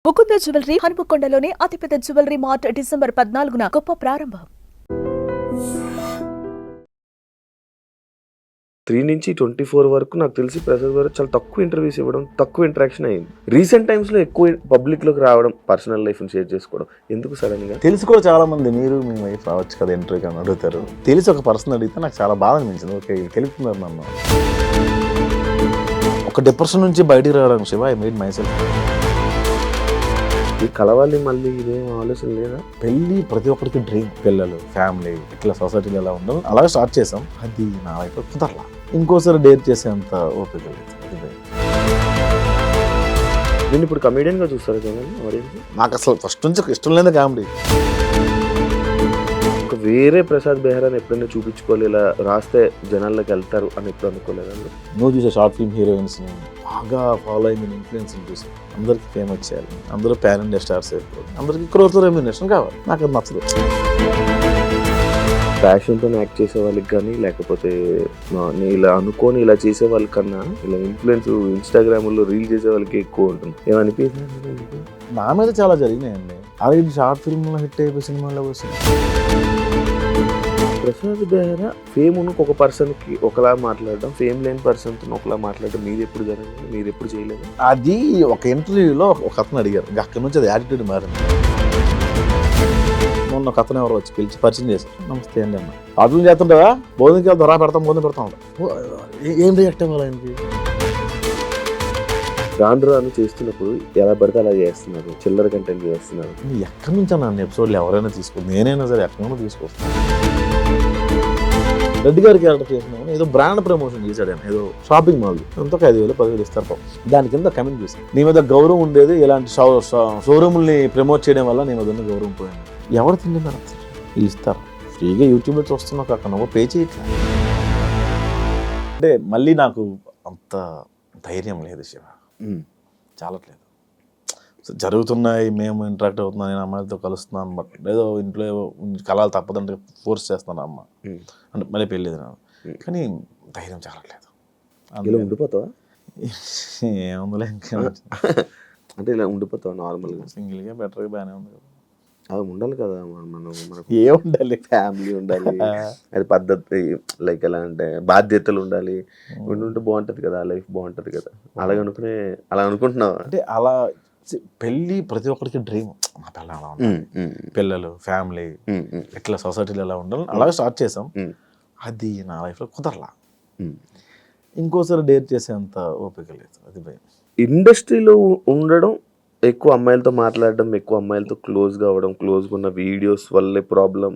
Mukunda jewellery హనుమకొండలోని అతిపెద్ద jewellery mart December 14న గొప్ప ప్రారంభం. 3 నుంచి 24 వరకు నాకు తెలిసి ప్రసాద్ గారు చాలా తక్కువ ఇంటర్వ్యూస్ ఇవ్వడం, తక్కువ ఇంటరాక్షన్ అయింది. రీసెంట్ టైమ్స్లో ఎక్కువ పబ్లిక్లోకి రావడం, పర్సనల్ లైఫ్ని షేర్ చేసుకోవడం. ఎందుకు సడన్గా? తెలిసి కూడా చాలా మంది మీరు మీ వైఫ్ రావచ్చు కదా ఇంటర్వ్యూకి అని అడుగుతారు. తెలిసి ఒక పర్సన్ అడిగితే నాకు చాలా బాధ అనిపించింది. ఓకే తెలుపుతున్నారు నన్ను. ఒక డిప్రెషన్ నుంచి బయటికి రావడానికి Shiva I made my self. ఈ కలవాలి మళ్ళీ ఇదేం ఆలోచన లేదా? పెళ్ళి ప్రతి ఒక్కరికి డ్రీమ్. పిల్లలు, ఫ్యామిలీ, ఇట్లా సొసైటీలో ఎలా ఉండాలి అలాగే స్టార్ట్ చేసాం. అది నా వైపు కుదరలా. ఇంకోసారి డేట్ చేసేంత ఓపిక లేదు. నేను ఇప్పుడు కమెడియన్గా చూస్తారు కదా ఆడియన్స్. నాకు అసలు ఫస్ట్ నుంచి ఇష్టం లేదు కామెడీ. ఒక వేరే ప్రసాద్ బెహ్రాని ఎప్పుడైనా చూపించుకోవాలి, ఇలా రాస్తే జనాల్లోకి వెళ్తారు అని ఎప్పుడు అనుకోలేదండి. నువ్వు చూసే షార్ట్ ఫిల్మ్ హీరోయిన్స్ని బాగా ఫాలో అయిన ఇన్ఫ్లుయెన్స్ని చూసి అందరికి ఫేమస్ చేయాలి, అందరూ పాన్ ఇండియా స్టార్స్ అయిపోవాలి, అందరికి క్రోర్తో రెమ్యునరేషన్ కావాలి. నాకు అది నచ్చదు. ప్యాషన్తో యాక్ట్ చేసే వాళ్ళకి కానీ, లేకపోతే ఇలా అనుకోని ఇలా చేసే వాళ్ళకన్నా ఇలా ఇన్ఫ్లుయెన్స్ ఇన్స్టాగ్రామ్లో రీల్ చేసే వాళ్ళకి ఎక్కువ ఉంటుంది. ఏమనిపించింది? నా మీద చాలా జరిగినాయండి. అలాగే షార్ట్ ఫిల్మ్లో హిట్ అయిపోయి సినిమాలో వచ్చింది. ప్రసాద్ బెహ్రా ఫేమ్ ఉన్న ఒక పర్సన్కి ఒకలా మాట్లాడడం, ఫేమ్ లేని పర్సన్తో ఒకలా మాట్లాడడం మీరు ఎప్పుడు జరిగింది? మీరు ఎప్పుడు చేయలేదు? అది ఒక ఇంటర్వ్యూలో ఒక అతను అడిగారు. అక్కడి నుంచి అది యాటిట్యూడ్ మారింది. మొన్న ఒక అతను ఎవరు వచ్చి పిలిచి పరిచయం చేశారు. నమస్తే అండి అన్న. అర్థం చేస్తుంటావా? భోజనంకి వెళ్తాం, రా పెడతాం, భోజనం పెడతాం. ఏం రియాక్ట్ అవ్వాలి ఆయనకి? రాను చేస్తున్నప్పుడు ఎలా పడితే అలా చేస్తున్నారు, చిల్లర కంటెంట్ చేస్తున్నారు. ఎక్కడి నుంచి నన్ను ఎపిసోడ్లు ఎవరైనా తీసుకోండి, నేనైనా సరే ఎక్కడైనా తీసుకొస్తాను. రెడ్డి గారి క్యారెక్టర్ చేసినాము, ఏదో బ్రాండ్ ప్రమోషన్ చేశాడు ఆయన, ఏదో షాపింగ్ మాల్ ఎంతో 5,000 10,000 ఇస్తారు పాపం. దాని కింద కమెంట్ చేశాను, నీ మీద గౌరవం ఉండేది ఇలాంటి షోరూముల్ని ప్రమోట్ చేయడం వల్ల నీ మీద ఉన్న గౌరవం పోయింది. ఎవరు తింటున్నారు? వీళ్ళు ఇస్తారు ఫ్రీగా యూట్యూబ్లో చూస్తున్నావు అక్కడ నువ్వు పే చేయట్లా. అంటే మళ్ళీ నాకు అంత ధైర్యం లేదు శివ, చాలట్లేదు. జరుగుతున్నాయి, మేము ఇంటరాక్ట్ అవుతున్నాం, నేను అమ్మాయిలతో కలుస్తున్నాను, బట్ ఏదో ఇంట్లో కలాలు తప్పదంటే ఫోర్స్ చేస్తాను అమ్మ అంటే మళ్ళీ పెళ్ళేది నాకు. కానీ ధైర్యం చాలట్లేదు. ఇలా ఉండిపోతావా? ఏముందిలే ఇంకా అంటే ఇలా ఉండిపోతావా నార్మల్గా? సింగిల్గా బెటర్గా బాగానే ఉంది కదా. అది ఉండాలి కదా, మనకు ఏ ఉండాలి? ఫ్యామిలీ ఉండాలి, అది పద్ధతి, లైక్ ఎలా అంటే బాధ్యతలు ఉండాలి, ఉంటే బాగుంటుంది కదా, లైఫ్ బాగుంటుంది కదా. అలా అనుకుంటున్నావా? అంటే అలా పెళ్ళి ప్రతి ఒక్కరికి డ్రీమ్. మా పిల్ల అలా ఉండాలి, పిల్లలు, ఫ్యామిలీ, ఇట్లా సొసైటీలో ఎలా ఉండాలి అలాగే స్టార్ట్ చేసాం. అది నా లైఫ్లో కుదరలా. ఇంకోసారి డేట్ చేసేంత ఓపిక లేదు. అది భయం. ఇండస్ట్రీలో ఉండడం, ఎక్కువ అమ్మాయిలతో మాట్లాడడం, ఎక్కువ అమ్మాయిలతో క్లోజ్గా అవ్వడం, క్లోజ్గా ఉన్న వీడియోస్ వల్లే ప్రాబ్లం,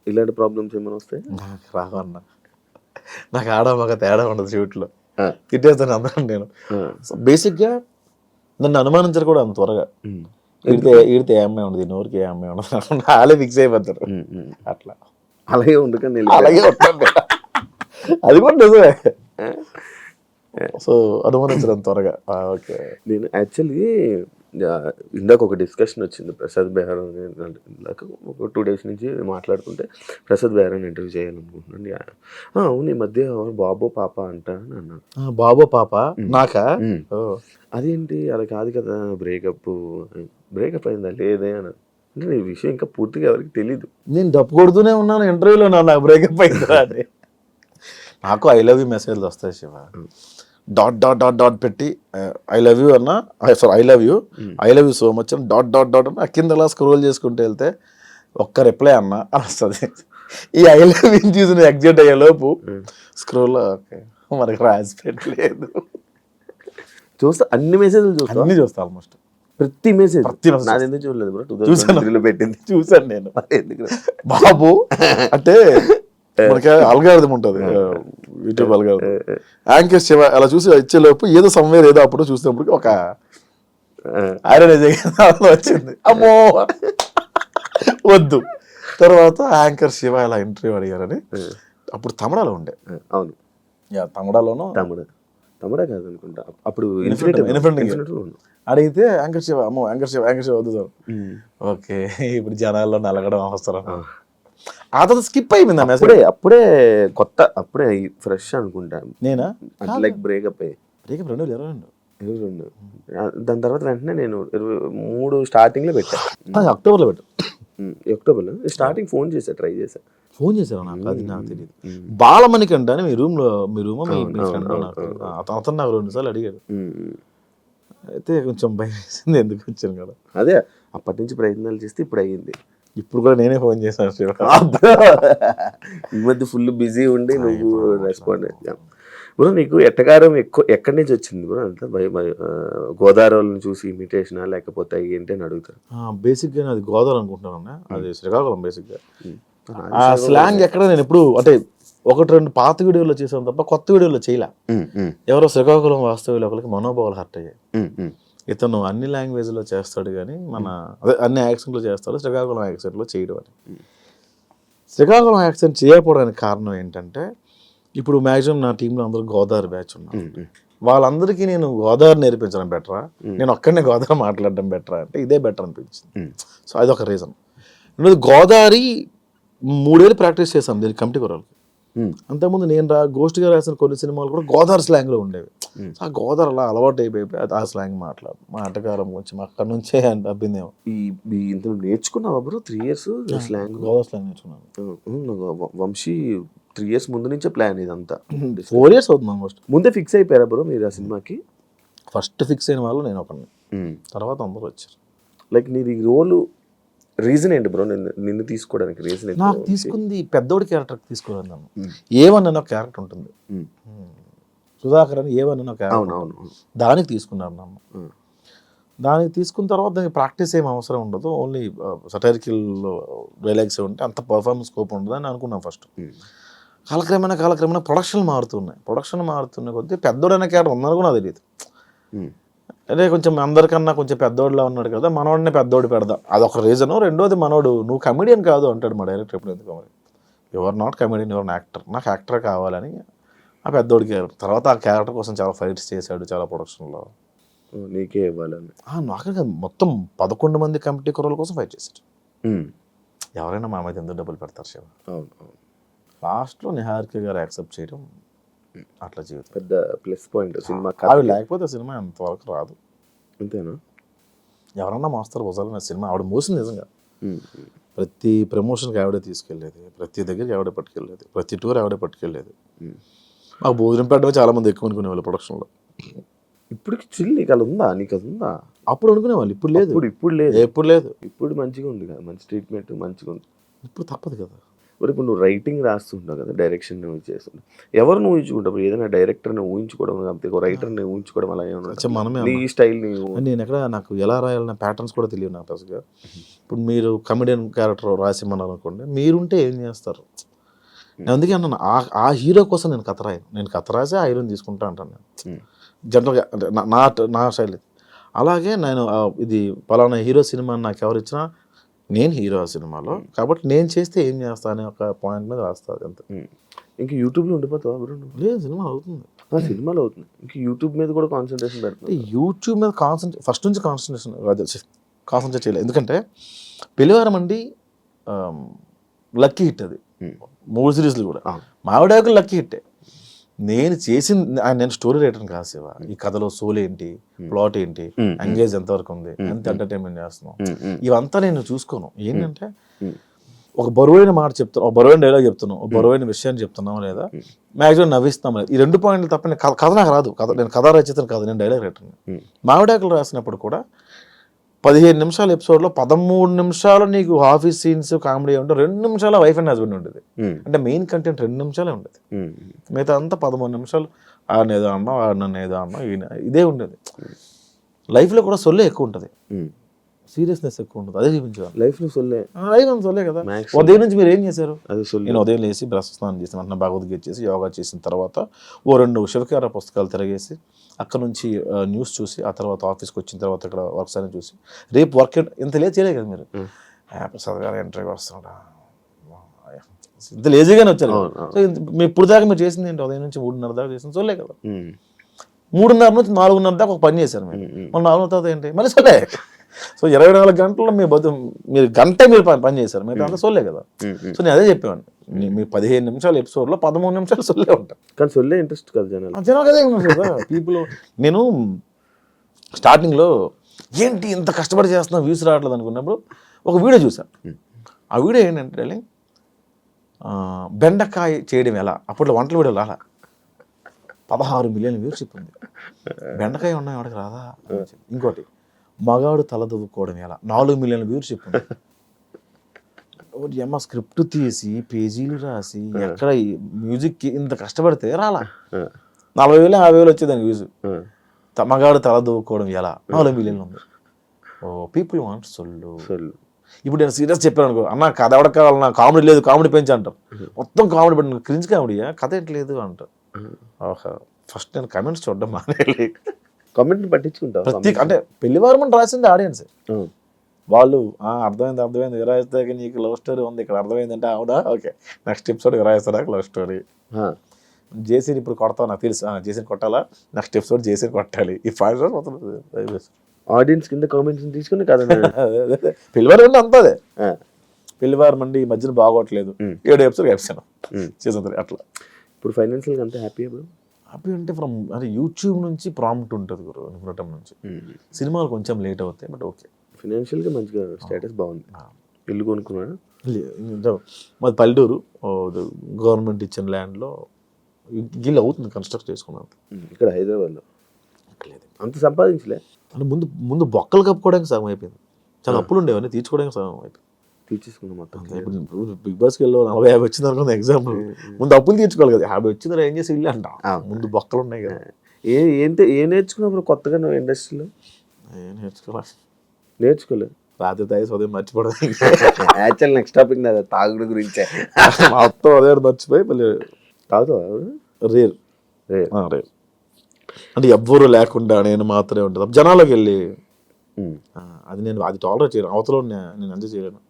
ఇలాంటి ప్రాబ్లమ్స్ ఏమైనా వస్తాయి? నాకు రావన్న, నాకు ఆడమగ తేడా ఉండదు షూట్లో, తిట్టేస్తాను అందరం. నేను బేసిక్గా నన్ను అనుమానించరు కూడా అంత త్వరగా. ఈడితే ఏ అమ్మాయి ఉండదు, నోరికి ఏ అమ్మాయి ఉండదు, వాళ్ళే ఫిక్స్ అయిపోతారు. అట్లా అలాగే ఉండకండి, అలాగే ఉంటుంది. అది కూడా నిజమే. సో అనుమానించడం త్వరగా. ఓకే. నేను యాక్చువల్లీ ఇందాక ఒక డిస్కషన్ వచ్చింది ప్రసాద్ బెహ్రా, ఇందాక ఒక 2 days నుంచి మాట్లాడుతుంటే ప్రసాద్ బెహ్రాని ఇంటర్వ్యూ చేయాలనుకుంటున్నాను. అవును, ఈ మధ్య బాబో పాప అంట అని అన్నా. బాబో పాప నాకా? అదేంటి అలా కాదు కదా, బ్రేకప్ అయిందా లేదే అని అంటే ఈ విషయం ఇంకా పూర్తిగా ఎవరికి తెలీదు. నేను డప్పు కొడుతూనే ఉన్నాను ఇంటర్వ్యూలో, నాకు బ్రేకప్ అయిందా అని. నాకు ఐ లవ్ యూ మెసేజ్లు వస్తాయి Shiva. Dot dot dot dot పెట్టి ఐ లవ్ యూ అన్న, sorry I love you so much అని డాట్ డాట్ డాట్ అన్న కింద అలా స్క్రోల్ చేసుకుంటూ వెళ్తే ఒక్క రిప్లై అన్న అని వస్తుంది. ఈ ఐ లవ్ యూ చూసి ఎగ్జైట్ అయ్యే లోపు స్క్రోల్ ఓకే మనకి రాసి పెట్టలేదు. చూస్తా, అన్ని మెసేజ్లు చూస్తా, అన్ని చూస్తా, ఆల్మోస్ట్ ప్రతి మెసేజ్. నాది ఎందుకు చూడలేదు బ్రో? 2003లో పెట్టింది చూసాను నేను. బాబు అంటే మనకి అల్గారిథం ఉంటుంది యూట్యూబ్ అల్గారిథం. యాంకర్ శివ అలా చూసి ఇచ్చేలోపు ఏదో సమ్వేర్ ఏదో అప్పుడు చూసినప్పుడు ఒక ఐరన్ వచ్చింది. అమ్మో వద్దు. తర్వాత యాంకర్ శివ ఇలా ఇంటర్వ్యూ అడిగారని అప్పుడు తమిళలో ఉండే. అవును, తమిళలోనూ తమిళ కాదు అనుకుంటా అప్పుడు అడిగితే యాంకర్ శివ అమ్మో యాంకర్ శివ వద్దు సార్. ఓకే, ఇప్పుడు జనాల్లో నలగడం అవసరం. ఆ తర్వాత స్కిప్ అయిపోయింది. అప్పుడే కొత్త, అప్పుడే ఫ్రెష్ అనుకుంటా. నేనా? Like breakup 2022 22. దాని తర్వాత వెంటనే నేను 23 స్టార్టింగ్లో పెట్టాను. అక్టోబర్లో పెట్టు. అక్టోబర్లో స్టార్టింగ్ ఫోన్ చేశా, ట్రై చేశా. ఫోన్ చేశారు నాకు, అది నాకు తెలియదు. బాలమణికంట అని మీ రూమ్లో మీ ఫ్రెండ్ అతను నాకు 2 సార్లు అడిగాడు. అయితే కొంచెం భయం వేసింది, ఎందుకు వచ్చాను కదా. అదే అప్పటి నుంచి ప్రయత్నాలు చేస్తే ఇప్పుడు అయ్యింది. ఇప్పుడు కూడా నేనే ఫోన్ చేశాను. ఈ మధ్య ఫుల్ బిజీ ఉండి నువ్వు రెస్పాండ్ అయ్యా. బ్రో నీకు ఎట్టకారం ఎక్కడి నుంచి వచ్చింది బ్రో? అంతా గోదావరిని చూసి ఇమిటేషనా లేకపోతే ఏంటి అని అడుగుతారు. బేసిక్గా అది గోదావరి అనుకుంటున్నాను, అది శ్రీకాకుళం. బేసిక్గా ఆ స్లాంగ్ ఎక్కడ నేను ఎప్పుడు అంటే 1-2 పాత వీడియోలో చేసాను తప్ప కొత్త వీడియోలో చేయలే. ఎవరో శ్రీకాకుళం వాస్తవ్యులు ఒకరికి మనోభావాలు హర్ట్ అయ్యాయి. ఇతను అన్ని లాంగ్వేజ్లో చేస్తాడు కానీ అదే అన్ని యాక్సెంట్లో చేస్తాడు, శ్రీకాకుళం యాక్సెంట్లో చేయడం అని. శ్రీకాకుళం యాక్సెంట్ చేయకపోవడానికి కారణం ఏంటంటే, ఇప్పుడు మ్యాక్సిమం నా టీంలో అందరూ గోదావరి బ్యాచ్ ఉన్నారు. వాళ్ళందరికీ నేను గోదావరి నేర్పించడం బెటరా, నేను ఒక్కడనే గోదావరి మాట్లాడడం బెటరా అంటే ఇదే బెటర్ అనిపించింది. సో అదొక రీజన్. రెండోది గోదావరి 3 ఏళ్ళు ప్రాక్టీస్ చేశాం దీనికి కమిటీ కొరాలకి. అంతకుముందు నేను గోష్ఠిగా రాసిన కొన్ని సినిమాలు కూడా గోదావరి స్లాంగ్లో ఉండేవి. ఆ గోదావరి అలా అలవాటు అయిపోయి ఆ స్లాంగ్ మా ఆటగారం కొంచెం అక్కడ నుంచే అబ్బిందేమో. ఇందులో నేర్చుకున్నావా bro 3 years slang? Godavari slang నేర్చుకున్నాను. వంశీ 3 years ముందు నుంచే ప్లాన్ ఇదంతా. 4 years అవుతుంది ఆల్మోస్ట్. ముందే ఫిక్స్ అయిపోయారా బ్రో మీరు ఆ సినిమాకి? ఫస్ట్ ఫిక్స్ అయిన వాళ్ళు నేను ఒకరిని, తర్వాత అందరూ వచ్చారు. లైక్ నీది రోల్ రీజన్ ఏంటి బ్రో నిన్ను తీసుకోవడానికి? రీజన్ నాకు తీసుకుంది పెద్దోడి క్యారెక్టర్ తీసుకోవాలి. నన్ను ఏమన్నా ఒక క్యారెక్టర్ ఉంటుంది, సుధాకర్ అని ఏమన్నా క్యారెక్టర్, దానికి తీసుకున్నారు నన్ను. దానికి తీసుకున్న తర్వాత దానికి ప్రాక్టీస్ ఏం అవసరం ఉండదు, ఓన్లీ సటైరికల్ డైలాగ్స్ ఉంటే అంత పర్ఫార్మెన్స్ స్కోప్ ఉండదు అని అనుకున్నాను ఫస్ట్. కాలక్రమేణా ప్రొడక్షన్ మారుతున్న కొద్దీ పెద్దోడైన క్యారెక్టర్ ఉందని కూడా నాకు తెలియదు. అదే కొంచెం అందరికన్నా కొంచెం పెద్దోడిలా ఉన్నాడు కదా, మనోడినే పెద్దోడు పెడదాం, అదొక రీజను. రెండోది మనోడు నువ్వు కమెడియన్ కాదు అంటాడు మా డైరెక్టర్ ఎప్పుడు. ఎందుకు మరి your not comedian, your actor, నాకు యాక్టర్ కావాలని ఆ పెద్దోడి క్యారెక్టర్. తర్వాత ఆ క్యారెక్టర్ కోసం చాలా ఫైట్స్ చేశాడు, చాలా ప్రొడక్షన్లో. నీకే ఇవ్వాలని నాకే మొత్తం 11 మంది కమిటీ కుర్రల కోసం ఫైట్ చేశాడు. ఎవరైనా మా మీద ఎందుకు డబ్బులు పెడతారు శివ? లాస్ట్లో నిహారిక గారు యాక్సెప్ట్ చేయడం అట్లా జీవితం పెద్ద ప్లస్ పాయింట్ సినిమా. ఆవిడ లేకపోతే సినిమా అంతవరకు రాదు. అంతేనా? ఎవరన్నా మాస్టర్ భుజాలన్న సినిమా ఆవిడ మోసింది నిజంగా. ప్రతి ప్రమోషన్కి ఆవిడే తీసుకెళ్ళేది, ప్రతి దగ్గరికి ఆవిడే పట్టుకెళ్ళేది, ప్రతి టూర్ ఆవిడే పట్టుకెళ్ళేది. మాకు భోజనం పెట్టడమే చాలా మంది ఎక్కువ అనుకునేవాళ్ళు ప్రొడక్షన్లో. ఇప్పటికి చిల్ నీకు అలా ఉందా? నీకు అది ఉందా? అప్పుడు అనుకునేవాళ్ళు, ఇప్పుడు లేదు. ఇప్పుడు లేదు. ఇప్పుడు మంచిగా ఉంది కదా, మంచి ట్రీట్మెంట్ మంచిగా ఉంది. ఇప్పుడు తప్పదు కదా. మరి ఇప్పుడు నువ్వు రైటింగ్ రాస్తుంటావు కదా, డైరెక్షన్ చేస్తుంటావు, ఎవరిని ఊహించుకుంటావు? ఏదైనా డైరెక్టర్ని ఊహించుకోవడం లేకపోతే రైటర్ని ఊహించుకోవడం అలా ఏమన్నా? మనమే నీ స్టైల్ నేను ఎక్కడ నాకు ఎలా రాయాలన్న ప్యాటర్న్స్ కూడా తెలియదు నాకు అసలుగా. ఇప్పుడు మీరు కమెడియన్ క్యారెక్టర్ రాసిమన్నారు అనుకోండి, మీరుంటే ఏం చేస్తారు? నేను అందుకే అన్నాను, ఆ హీరో కోసం నేను కథ రాయను. నేను కథ రాసి ఆ హీరోని తీసుకుంటా అంటాను నేను జనరల్గా, అంటే నా స్టైల్. అలాగే నేను ఇది పలానా హీరో సినిమా నాకు ఎవరు ఇచ్చినా నేను హీరో ఆ సినిమాలో, కాబట్టి నేను చేస్తే ఏం చేస్తా అనే ఒక పాయింట్ మీద రాస్తుంది అంతే. ఇంకా యూట్యూబ్లో ఉండిపోతావా బ్రో? లేదు, సినిమా అవుతుంది, సినిమాలో అవుతుంది. ఇంకా యూట్యూబ్ మీద కూడా కాన్సన్ట్రేషన్ పెడుతుంది. యూట్యూబ్ మీద ఫస్ట్ నుంచి కాన్సన్ట్రేట్ చేయలేదు. ఎందుకంటే పెళ్లివారం అండి లక్కీ హిట్, అది 3 సిరీస్లు కూడా మావిడాకులు లక్కీ హిట్టే. నేను నేను స్టోరీ రైటర్ని కాదు శివ. ఈ కథలో సోల్ ఏంటి, ప్లాట్ ఏంటి, ఎంగేజ్ ఎంతవరకు ఉంది, ఎంత ఎంటర్టైన్మెంట్ చేస్తున్నాం, ఇవంతా నేను చూసుకోను. ఏంటంటే ఒక బరువైన మాట చెప్తున్నాం, ఒక బరువైన డైలాగ్ చెప్తున్నాం, ఒక బరువైన విషయాన్ని చెప్తున్నాం లేదా మ్యాక్సిమం నవ్విస్తాం లేదా, ఈ 2 పాయింట్లు తప్ప కథ నాకు రాదు. నేను కథ రచయితను కాదు, నేను డైలాగ్ రైటర్ని. మావిడాకులు రాసినప్పుడు కూడా 15 నిమిషాల ఎపిసోడ్లో 13 నిమిషాలు నీకు ఆఫీస్ సీన్స్ కామెడీ ఉంటే 2 నిమిషాల వైఫ్ అండ్ హస్బెండ్ ఉండేది. అంటే మెయిన్ కంటెంట్ 2 నిమిషాలే ఉండేది, మిగతా అంతా 13 నిమిషాలు ఆడనేదో అన్నాం, ఆడనన్ను ఏదో అన్నాం, ఇదే ఉండేది. లైఫ్లో కూడా సొల్లే ఎక్కువ ఉంటుంది, సీరియస్నెస్ ఎక్కువ ఉంటుంది, అదే చూపించాలి. లైఫ్లో సొల్లే కదా. ఉదయం నుంచి మీరు ఏం చేశారు? నేను ఉదయం లేచి బ్రష్ స్నానం చేసిన వెంటనే భగవద్గీత చేసి యోగా చేసిన తర్వాత 2 శివకార పుస్తకాలు తిరగేసి అక్కడ నుంచి న్యూస్ చూసి ఆ తర్వాత ఆఫీస్కి వచ్చిన తర్వాత ఇక్కడ వర్క్స్ అని చూసి రేపు వర్క్ ఇంత లేట్ చేయలేదు కదా మీరు. ప్రసాద్ గారు ఇంటర్వ్యూ వస్తున్నాడా, ఇంత లేజీగానే వచ్చారు. సో మీ ఇప్పుడు దాకా మీరు చేసింది ఏంటి? ఉదయం నుంచి 3:30 దాకా చేసింది సొల్లే కదా. 3:30 నుంచి 4:30 దాకా ఒక పని చేశారు మీరు. మళ్ళీ 4 తర్వాత ఏంటి మళ్ళీ సొల్లే. సో 24 గంటల్లో మీరు గంట మీరు పని చేశారు, మీరు అంతా సొల్లే కదా. సో నేను అదే చెప్పేవాడిని, మీ 15 నిమిషాల ఎపిసోడ్లో 13 నిమిషాలు సొల్లే ఉంటాయి. కానీ సొల్లే ఇంట్రెస్ట్ కదా జనాలు కదా పీపుల్. నేను స్టార్టింగ్లో ఏంటి ఇంత కష్టపడి చేస్తున్నా వ్యూస్ రావట్లేదు అనుకున్నప్పుడు ఒక వీడియో చూసాను. ఆ వీడియో ఏంటంటే డార్లింగ్, బెండకాయ చేయడం ఎలా, అప్పట్లో వంటల వీడియో రాలా, 16 మిలియన్ వ్యూవర్షిప్ ఉంది. బెండకాయ ఉన్నాయి వాడికి రాదా. ఇంకోటి మగాడు తల దువ్వుకోవడం ఎలా, 4 మిలియన్ వ్యూవర్షిప్ ఉంది. అమ్మ స్క్రిప్ట్ తీసి పేజీలు రాసి ఎక్కడ మ్యూజిక్ ఇంత కష్టపడితే రాలా, 40,000 50,000 వచ్చేదానికి వ్యూస్. మగాడు తల దువ్వుకోవడం ఎలా 4 మిలియన్లు ఉంది. ఓ పీపుల్ వాంట్ సొల్లు. ఇప్పుడు నేను సీరియస్ చెప్పాను అనుకో, అన్న కథ ఎవరికి కావాలన్నా, కామెడీ లేదు కామెడీ పెంచి అంటారు. మొత్తం కామెడీ పెట్టిన క్రింజ్ కామెడీయా, కథ ఏంట్లేదు అంటారు. ఓహో, ఫస్ట్ నేను కమెంట్స్ చూడడం మానేయాలి. కామెంట్ పట్టించుకుంటావు ప్రత్యేక అంటే పెళ్లివారం అని రాసింది ఆడియన్స్. వాళ్ళు అర్థమైంది విరాయిస్తాక నీకు లవ్ స్టోరీ ఉంది ఇక్కడ, అర్థమైందంటే అవునా ఓకే నెక్స్ట్ ఎపిసోడ్ విరాయిస్తాడా లవ్ స్టోరీ. జేసీని ఇప్పుడు కొడతావు నాకు తెలుసు, జేసీని కొట్టాలా, నెక్స్ట్ ఎపిసోడ్ జేసీని కొట్టాలి. ఈ 5 hours మొత్తం ఆడియన్స్ కింద కామెంట్స్ తీసుకుని కదా పెళ్లివారం అంటే అంతదే. పెళ్లివారం అండి ఈ మధ్యన బాగోట్లేదు, 7 episodes వేసాను సీజన్ 3 అట్లా. ఇప్పుడు ఫైనాన్షియల్గా అంతా హ్యాపీ అంటే ఫ్రమ్ అంటే యూట్యూబ్ నుంచి ప్రాంప్ట్ ఉంటుంది గురు నిపుణటం నుంచి. సినిమాలు కొంచెం లేట్ అవుతాయి బట్ ఓకే. ఫైనాన్షియల్గా మంచిగా స్టేటస్ బాగుంది. ఇల్లు కొనుక్కున్నాడు మాది పల్లెటూరు, గవర్నమెంట్ ఇచ్చిన ల్యాండ్లో గిల్ అవుతుంది కన్స్ట్రక్ట్ చేసుకున్నాను. ఇక్కడ హైదరాబాద్లో అంత సంపాదించలే అంటే ముందు బొక్కలు కప్పుకోవడానికి సగం అయిపోయింది, చాలా అప్పులు ఉండేవన్నీ తీర్చుకోవడానికి సగం అయిపోయింది. తీర్చేసుకున్నాం మొత్తం. ఇప్పుడు బిగ్ బాస్కి వెళ్ళి 40-50 వచ్చింది అనుకుంది ఎగ్జాంపుల్, ముందు అప్పులు తీర్చుకోవాలి కదా. 50 వచ్చింది ఏం చేసి ఇల్లు అంట, ముందు బొక్కలు ఉన్నాయి కదా. ఏం నేర్చుకున్నావు కొత్తగా నువ్వు ఇండస్ట్రీలో? నేర్చుకోలేదు. రాత్రి తాగి ఉదయం మర్చిపోవడం. యాక్చువల్ నెక్స్ట్ టాపిక్ నాది తాగుడు గురించే. మొత్తం అదే మర్చిపోయి మళ్ళీ తాగుతావా? రేర్ అంటే ఎవ్వరూ లేకుండా నేను మాత్రమే ఉంటుంది జనాలకు వెళ్ళి, అది నేను అది టాలరేట్ చేయను, అవతల నేను ఎంజాయ్ చేయలేను.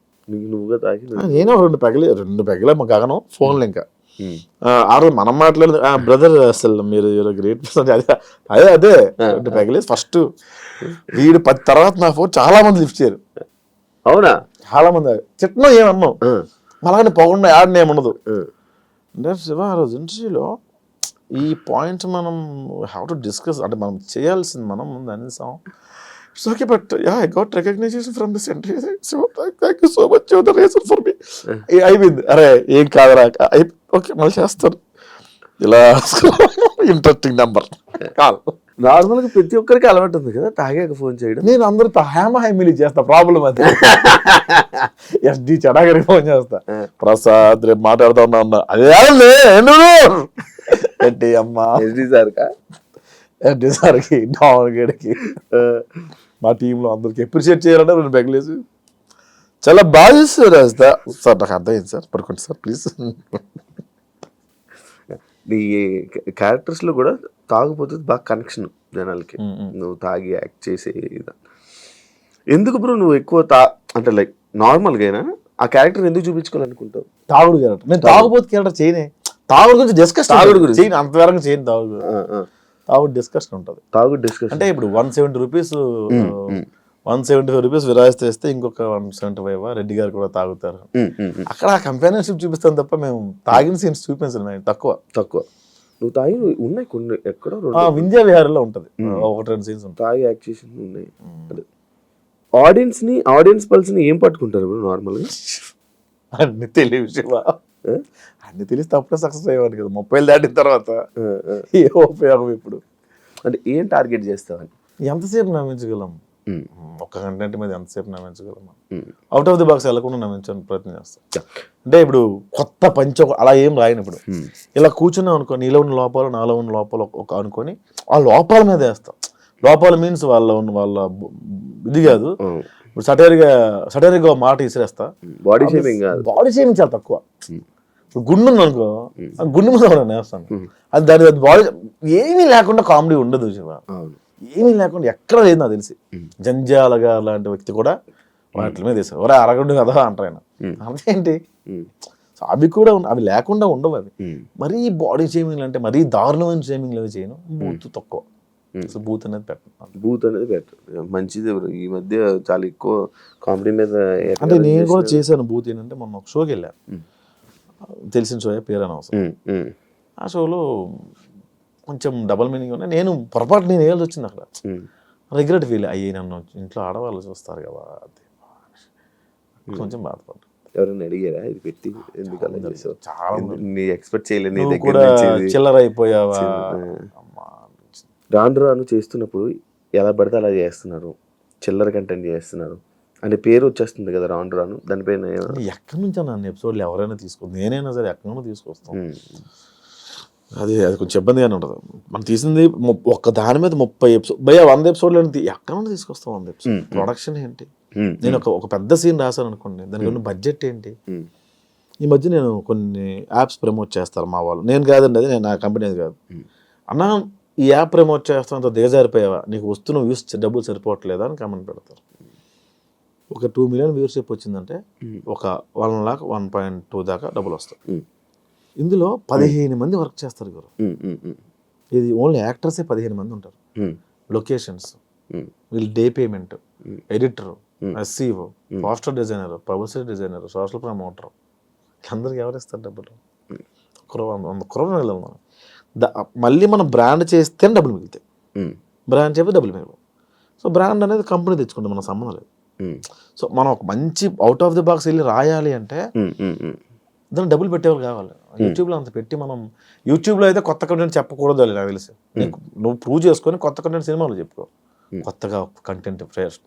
నువ్వుగా తాగి నేను 2 పెగలే మా గగనం ఫోన్లు ఇంకా ఆ రోజు మనం మాట్లాడదు బ్రదర్ అసలు మీరు గ్రేట్ పర్సన్ అదే 2 పెగలే ఫస్ట్ వీడు 10 తర్వాత నా ఫోన్ చాలా మంది లిఫ్ట్ చేయరు. అవునా? చాలా మంది చిట్నో ఏమన్నావు మళ్ళీ పొగకుండా యాడ్ ఏముండదు. అంటే శివ ఆ రోజు ఇంటర్వ్యూలో ఈ పాయింట్ మనం హ్యావ్ టు డిస్కస్, అంటే మనం చేయాల్సింది మనం ముందు అనేసాం. It's okay but yeah I got recognition from this entry, so thank you so much your the reason for me. అయిపోయింది. అరే ఏం కాదురా ఓకే మళ్ళీ చేస్తాను. ఇలా ఇంట్రెస్టింగ్ నెంబర్ కాల్. నార్మల్గా ప్రతి ఒక్కరికి అలవాటు ఉంది కదా తాగాక ఫోన్ చేయడం. నేను అందరితో హ్యామీలీ చేస్తా, ప్రాబ్లం అది. ఎస్డి చెడాగరికి ఫోన్ చేస్తా, ప్రసాద్ రేపు మాట్లాడుతా ఉన్నా అదే ఏంటి అమ్మా ఎస్డి సార్కా, ఎస్డి సార్కి డాన్ గడికి మా టీంలో అందరికి అప్రిషియేట్ చేయాలంటే 2 పెగలేసి చాలా బాగా చేస్తారు రాస్తా. సార్ నాకు అర్థమైంది సార్, పడుకోండి సార్ ప్లీజ్. నీ క్యారెక్టర్స్లో కూడా తాగుపోతే బాగా కనెక్షన్ జనాలకి, నువ్వు తాగి యాక్ట్ చేసే ఎందుకు బ్రో నువ్వు ఎక్కువ అంటే లైక్ నార్మల్గా అయినా ఆ క్యారెక్టర్ ఎందుకు చూపించుకోవాలనుకుంటావు? తాగుడు క్యారెక్టర్ నేను తాగుబోతు క్యారెక్టర్ చేయనే, తాగుడు గురించి డిస్కస్, తాగుడు గురించి చేయను అంతవరకు చేయను. తాగుడు డిస్కషన్ ఉంటుంది. తాగుడు డిస్కషన్ అంటే ఇప్పుడు 170 రూపీస్ 175 రూపీస్ విరాయిస్తే ఇస్తే ఇంకొక 175 రెడ్డి గారు కూడా తాగుతారు. అక్కడ కంపానియన్షిప్ చూపిస్తాను తప్ప మేము తాగిన సీన్స్ చూపించడం తక్కువ. నువ్వు తాగి ఉన్నాయి కొన్ని ఎక్కడో వింధ్యా విహారంలో ఉంటుంది 1-2 సీన్స్ ఉంటాయి తాగి యాక్షన్ ఉన్నాయి. ఆడియన్స్ పల్స్ని ఏం పట్టుకుంటారు ఇప్పుడు నార్మల్గా? అన్ని తెలియదు, అన్ని తెలిస్తే అప్పుడే సక్సెస్ అయ్యేవాడు కదా. 30 దాటిన తర్వాత ఏ ఉపయోగం ఇప్పుడు? అంటే ఏం టార్గెట్ చేస్తావని? ఎంతసేపు నమ్మించగలం, ఒక్క కంటెంట్ మీద ఎంతసేపు నమ్మించగలం? అవుట్ ఆఫ్ ది బాక్స్ వెళ్ళకుండా నమ్మించడానికి ప్రయత్నం చేస్తాం. అంటే ఇప్పుడు కొత్త అలా ఏం రాయను. ఇప్పుడు ఇలా కూర్చున్నాం అనుకో, నీలో ఉన్న లోపాలు నాలో ఉన్న లోపాలు ఒక అనుకొని ఆ లోపాల మీద వేస్తాం. లోపాలు మీన్స్ వాళ్ళ ఇది కాదు. ఇప్పుడు సటైర్గా మాట ఇసిరేస్తా. బాడీ షేమింగ్ చాలా తక్కువ. ఇప్పుడు గుండు ఉంది అనుకో, గుండు మీద వేస్తాను. అది దాని బాడీ ఏమీ లేకుండా కామెడీ ఉండదు శివ, ఏమీ లేకుండా ఎక్కడ లేదు నాకు తెలిసి. జంజాల గారు లాంటి వ్యక్తి కూడా వాటి మీద వేసారు, ఎవరో అరగండు కదా అంటారు ఆయన. అదేంటి సో అవి కూడా అవి లేకుండా ఉండవు. అవి మరీ బాడీ షేమింగ్ అంటే మరీ దారుణమైన షేమింగ్ అవి చేయను. బూత్ తక్కువ, బూత్ అనేది పెట్టను. మంచిది. ఈ మధ్య చాలా ఎక్కువ కామెడీ మీద అంటే నేను కూడా చేశాను బూత్. ఏంటంటే మొన్న ఒక షోకి వెళ్ళా, తెలిసిన షో పేరు అని అవసరం. ఆ షోలో కొంచెం డబల్ మీనింగ్ ఉన్నాయి. నేను పొరపాటు నేను వేయాల్సి వచ్చింది అక్కడ. రిగ్రెట్ ఫీల్ అయ్యి నన్ను ఇంట్లో ఆడవాళ్ళు చూస్తారు కదా, అది కొంచెం బాధపడ్డా. ఎవరైనా అడిగారా ఇది పెట్టి ఎందుకు అలా చేసావు, చాలా నీ ఎక్స్పెక్ట్ చేయలేదు నీ నువ్వు దగ్గర కూడా నుంచి ఇది. చిల్లర అయిపోయావా అమ్మా. రాను రాను చేస్తున్నప్పుడు ఎలా పడితే అలా చేస్తున్నారు, చిల్లర కంటెంట్ చేస్తున్నారు అనే పేరు వచ్చేస్తుంది కదా రాను రాను, దానిపైన ఎక్కడి నుంచి నన్ను ఎపిసోడ్లు ఎవరైనా తీసుకోవచ్చు, నేనైనా సరే ఎక్కడి నుండి తీసుకొస్తాం. అది కొంచెం ఇబ్బందిగానే ఉంటుంది. మనం తీసింది ఒక్క దాని మీద 30 ఎపిసోడ్, 100 ఎపిసోడ్లు ఎక్కడ నుండి తీసుకొస్తాం 100 ఎపిసోడ్? ప్రొడక్షన్ ఏంటి, నేను ఒక పెద్ద సీన్ రాశాను అనుకోండి, దానికి ఉన్న బడ్జెట్ ఏంటి. ఈ మధ్య నేను కొన్ని యాప్స్ ప్రమోట్ చేస్తారు మా వాళ్ళు, నేను కాదండి, అది నేను నా కంపెనీ అది కాదు. అన్నా ఈ యాప్ ప్రమోట్ చేస్తానంత దిగజారిపోయావా, నీకు వస్తున్న వ్యూస్ డబ్బులు సరిపోవట్లేదా అని కామెంట్ పెడతారు. ఒక 2 మిలియన్ వ్యూవర్షిప్ వచ్చిందంటే ఒక 1 lakh 1.2 దాకా డబ్బులు వస్తాయి. ఇందులో 15 మంది వర్క్ చేస్తారు గురు. ఇది ఓన్లీ యాక్టర్సే 15 మంది ఉంటారు. లొకేషన్స్, వీళ్ళు day payment, editor, SCO, poster designer, publicity designer, social promoter, అందరికి ఎవరు ఇస్తారు డబ్బులు? 100 crore వెళ్ళాలి మనం. మళ్ళీ మనం బ్రాండ్ చేస్తేనే డబ్బులు మిగులుతాయి, బ్రాండ్ చేస్తే డబ్బులు మిగలవు. సో బ్రాండ్ అనేది కంపెనీ తెచ్చుకుంటే మన సంబంధం లేదు. సో మనం ఒక మంచి అవుట్ ఆఫ్ ది బాక్స్ వెళ్ళి రాయాలి అంటే దాన్ని డబ్బులు పెట్టేవాళ్ళు కావాలి. యూట్యూబ్లో అంత పెట్టి మనం, యూట్యూబ్లో అయితే కొత్త కంటెంట్ చెప్పకూడదు నాకు తెలిసి. నువ్వు ప్రూవ్ చేసుకొని కొత్త కంటెంట్ సినిమాలో చెప్పుకో, కొత్తగా కంటెంట్ ఫ్రెష్.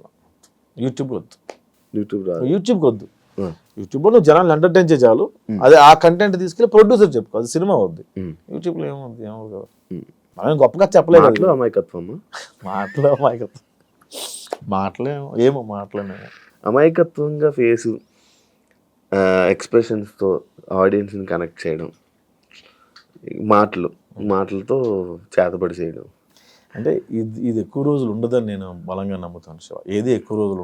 యూట్యూబ్లో వద్దు, యూట్యూబ్కి వద్దు. యూట్యూబ్లో నువ్వు జనాలు ఎంటర్టైన్ చేయ చాలు, అదే ఆ కంటెంట్ తీసుకెళ్ళి ప్రొడ్యూసర్ చెప్పుకో, అది సినిమా వద్దు. యూట్యూబ్లో ఏమవుద్ది ఏమవుతుంది కదా, మనం గొప్పగా చెప్పలేదు. అమాయకత్వం మాటలేమో అమాయకత్వంగా ఫేసు ఎక్స్ప్రెషన్స్తో ఆడియన్స్ని కనెక్ట్ చేయడం, మాటలతో చేతబడి చేయడం. అంటే ఇది ఎక్కువ రోజులు ఉండదని నేను బలంగా నమ్ముతాను శివ. ఏది ఎక్కువ రోజులు ఉండదు.